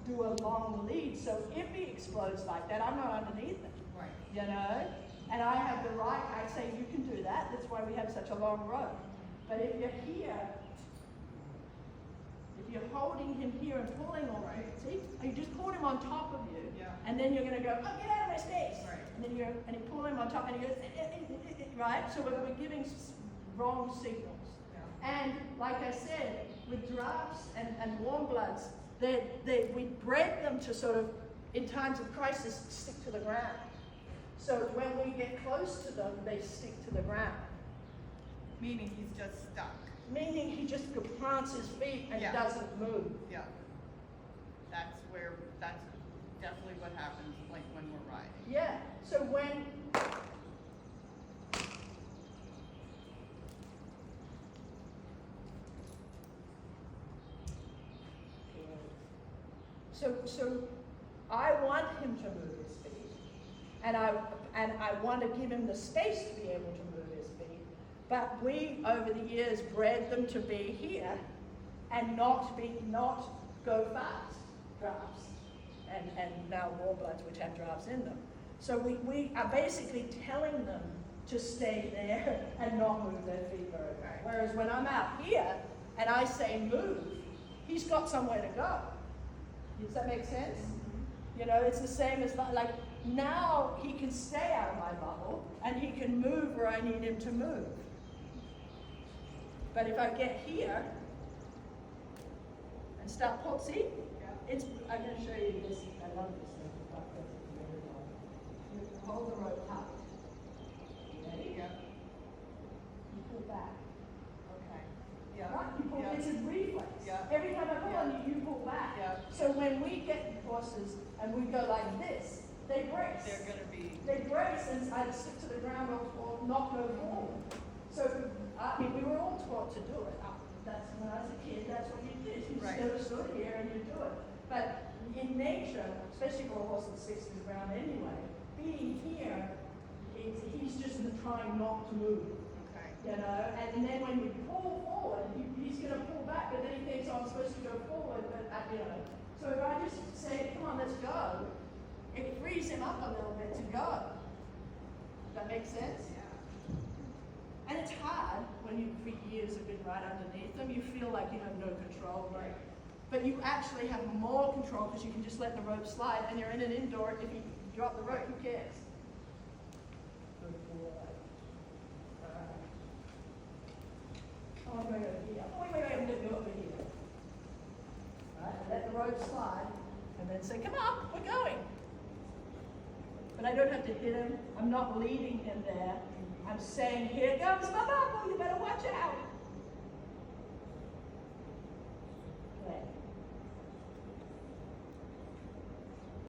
do a long lead. So if he explodes like that, I'm not underneath him. Right. You know? And I have the right, I say you can do that. That's why we have such a long rope. But if you're here, if you're holding him here and pulling on him, see? You just pulled him on top of you. Yeah. And then you're going to go, oh, get out of my space. Right. And then and you pull him on top and he goes, right? So we're giving wrong signals. Yeah. And like I said, with giraffes and warm bloods, we bred them to sort of, in times of crisis, stick to the ground. So when we get close to them, they stick to the ground. Meaning he's just stuck. Meaning he just plants his feet and Yeah. doesn't move. Yeah. That's definitely what happens like when we're riding. Yeah. So when So I want him to move his feet, and I want to give him the space to be able to move his feet. But we, over the years, bred them to be here and not go fast, drafts, and now warm bloods which have drafts in them. So we are basically telling them to stay there and not move their feet very well. Whereas when I'm out here and I say move, he's got somewhere to go. Does that make sense? Mm-hmm. You know, it's the same as like now he can stay out of my bubble and he can move where I need him to move. But if I get here and start see, I'm going to show you this. I love this thing. You hold the rope tight. Ready? Yeah. You pull back. Okay. Yeah. Right? You pull. Yeah. It's a reflex. Yeah. Every time I pull on you, you pull back. Yeah. So when we get horses and we go like this, they brace. They're going to be. They brace and either stick to the ground or not go forward. So I mean, we were all taught to do it. That's when I was a kid. That's what you did. You Right. just stood here and you do it. But in nature, especially for a horse that sticks to the ground anyway, being here, he's just trying not to move. Okay. You know, and then when you pull forward, he's going to pull back, but then he thinks, oh, I'm supposed to go forward, but you know. So if I just say, come on, let's go, it frees him up a little bit to go. Does that make sense? Yeah. And it's hard when you, for years, have been right underneath them. You feel like you have no control, right? But you actually have more control because you can just let the rope slide, and you're in an indoor. If you drop the rope, who cares? Good boy. Oh, I'm going over here. Oh, wait, I'm going to go over here. Right, let the rope slide, and then say, come on, we're going. But I don't have to hit him. I'm not leading him there. I'm saying, here comes my bubble, you better watch out.